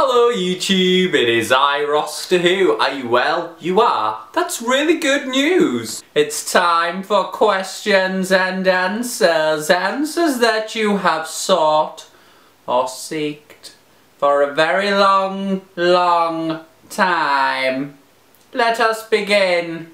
Hello YouTube, it is I, RosstorWho. Are you well? You are? That's really good news. It's time for questions and answers. Answers that you have sought or seeked for a very long time. Let us begin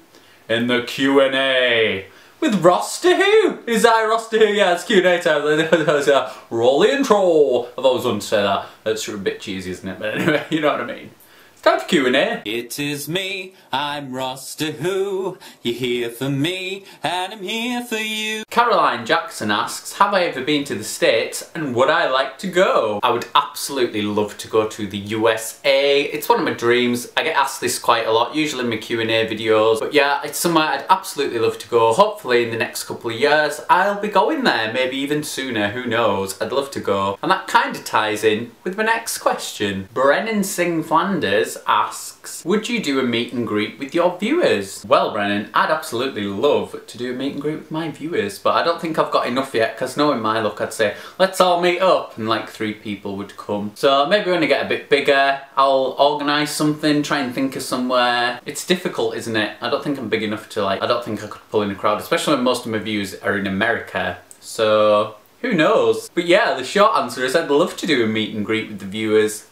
in the Q&A with RosstorWho. Is I RosstorWho? Yeah, it's Q&A time. Roll the intro. I've always wanted to say that. That's a bit cheesy, isn't it? But anyway, you know what I mean. It's time for Q&A. It is me, I'm RosstorWho. You're here for me, and I'm here for you. Caroline Jackson asks, have I ever been to the States, and would I like to go? I would absolutely love to go to the USA. It's one of my dreams. I get asked this quite a lot, usually in my Q&A videos. But yeah, it's somewhere I'd absolutely love to go. Hopefully in the next couple of years, I'll be going there. Maybe even sooner, who knows? I'd love to go. And that kind of ties in with my next question. Brennan Singh Flanders asks, would you do a meet and greet with your viewers? Well, Brennan, I'd absolutely love to do a meet and greet with my viewers, but I don't think I've got enough yet, because knowing my luck, I'd say, let's all meet up, and like 3 people would come. So maybe when I get a bit bigger, I'll organise something, try and think of somewhere. It's difficult, isn't it? I don't think I'm big enough to I don't think I could pull in a crowd, especially when most of my viewers are in America. So, who knows? But yeah, the short answer is I'd love to do a meet and greet with the viewers.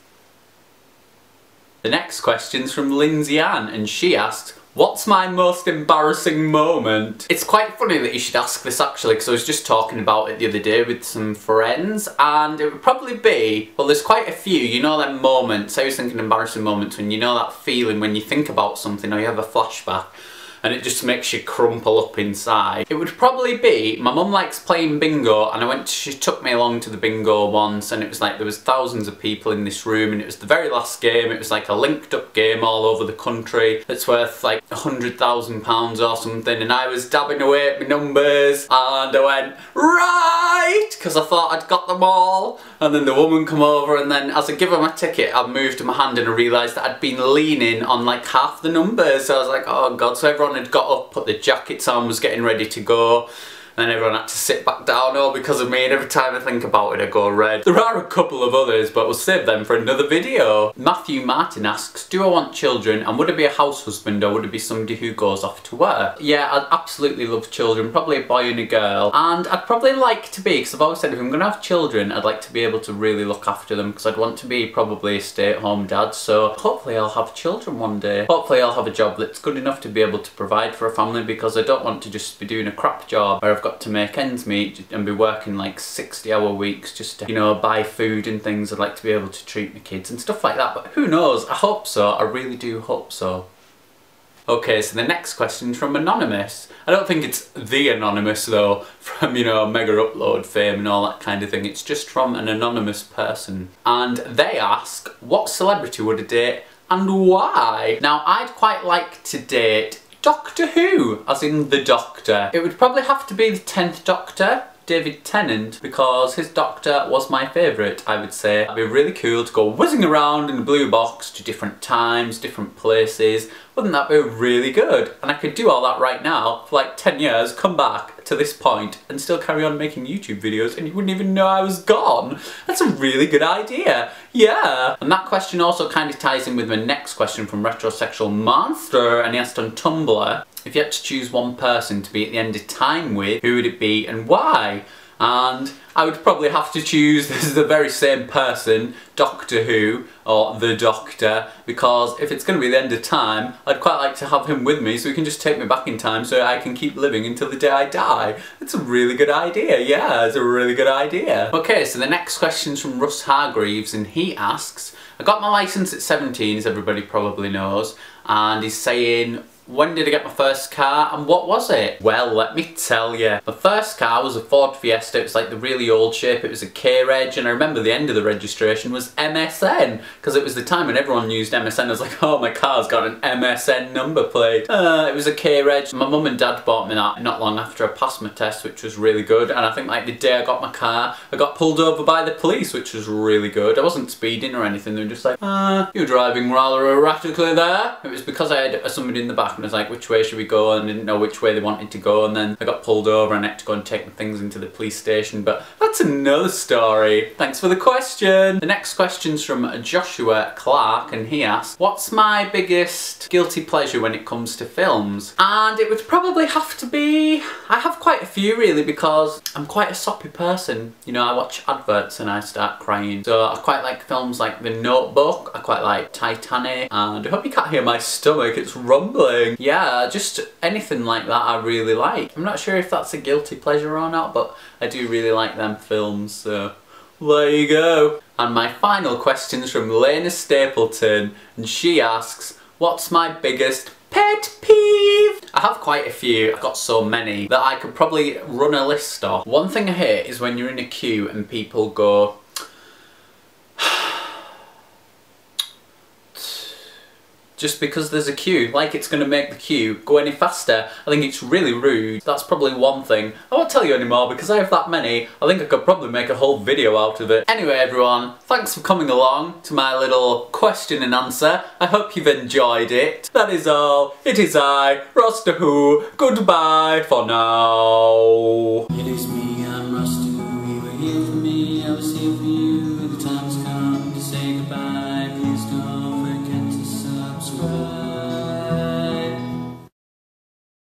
The next question's from Lindsay Ann, and she asks, what's my most embarrassing moment? It's quite funny that you should ask this actually, because I was just talking about it the other day with some friends, and it would probably be, well, there's quite a few, you know, them moments. I was thinking embarrassing moments when you know that feeling when you think about something or you have a flashback and it just makes you crumple up inside. It would probably be, my mum likes playing bingo, and she took me along to the bingo once, and it was like there was thousands of people in this room, and it was the very last game. It was like a linked up game all over the country that's worth like £100,000 or something, and I was dabbing away at my numbers, and I went, right, because I thought I'd got them all, and then the woman come over, and then as I give her my ticket, I moved my hand and I realised that I'd been leaning on like half the numbers, so I was like, oh god. So everyone had got up, put the jackets on, was getting ready to go, and everyone had to sit back down all because of me, and every time I think about it I go red. There are a couple of others, but we'll save them for another video. Matthew Martin asks, do I want children, and would it be a house husband or would it be somebody who goes off to work? Yeah, I'd absolutely love children, probably a boy and a girl, and I'd probably like to be, because I've always said if I'm going to have children, I'd like to be able to really look after them, because I'd want to be probably a stay-at-home dad, so hopefully I'll have children one day. Hopefully I'll have a job that's good enough to be able to provide for a family, because I don't want to just be doing a crap job where I've got to make ends meet and be working like 60-hour weeks just to, you know, buy food and things. I'd like to be able to treat my kids and stuff like that, but who knows? I hope so. I really do hope so. Okay, so the next question's from Anonymous. I don't think it's the Anonymous though, from, you know, Mega Upload fame and all that kind of thing. It's just from an anonymous person. And they ask, what celebrity would I date and why? Now, I'd quite like to date Doctor Who, as in the Doctor. It would probably have to be the 10th Doctor, David Tennant, because his Doctor was my favourite, I would say. It'd be really cool to go whizzing around in the blue box to different times, different places. Wouldn't that be really good? And I could do all that right now for like 10 years, come back to this point and still carry on making YouTube videos and you wouldn't even know I was gone. That's a really good idea. Yeah. And that question also kind of ties in with my next question from Retrosexual Monster, and he asked on Tumblr, if you had to choose one person to be at the end of time with, who would it be and why? And I would probably have to choose, this is the very same person, Doctor Who, or the Doctor, because if it's going to be the end of time, I'd quite like to have him with me so he can just take me back in time so I can keep living until the day I die. That's a really good idea, yeah, it's a really good idea. Okay, so the next question's from Russ Hargreaves, and he asks, I got my licence at 17, as everybody probably knows, and he's saying, when did I get my first car and what was it? Well, let me tell you. My first car was a Ford Fiesta. It was like the really old shape. It was a K-Reg, and I remember the end of the registration was MSN, because it was the time when everyone used MSN. I was like, oh, my car's got an MSN number plate. It was a K-Reg. My mum and dad bought me that not long after I passed my test, which was really good. And I think like the day I got my car, I got pulled over by the police, which was really good. I wasn't speeding or anything. They were just like, you're driving rather erratically there. It was because I had somebody in the back park and was like, which way should we go, and didn't know which way they wanted to go, and then I got pulled over and I had to go and take my things into the police station, but that's another story. Thanks for the question. The next question's from Joshua Clark, and he asks, what's my biggest guilty pleasure when it comes to films? And it would probably have to be, I have quite a few really, because I'm quite a soppy person. You know, I watch adverts and I start crying. So I quite like films like The Notebook, I quite like Titanic, and I hope you can't hear my stomach, it's rumbling. Yeah, just anything like that I really like. I'm not sure if that's a guilty pleasure or not, but I do really like them films, so there you go. And my final question's from Lena Stapleton, and she asks, what's my biggest pet peeve? I have quite a few. I've got so many that I could probably run a list off. One thing I hate is when you're in a queue and people go, just because there's a queue, like it's going to make the queue go any faster. I think it's really rude. That's probably one thing. I won't tell you anymore because I have that many. I think I could probably make a whole video out of it. Anyway everyone, thanks for coming along to my little question and answer. I hope you've enjoyed it. That is all. It is I, RosstorWho. Goodbye for now. It is me, I'm RosstorWho. You were here for me, I was here for you.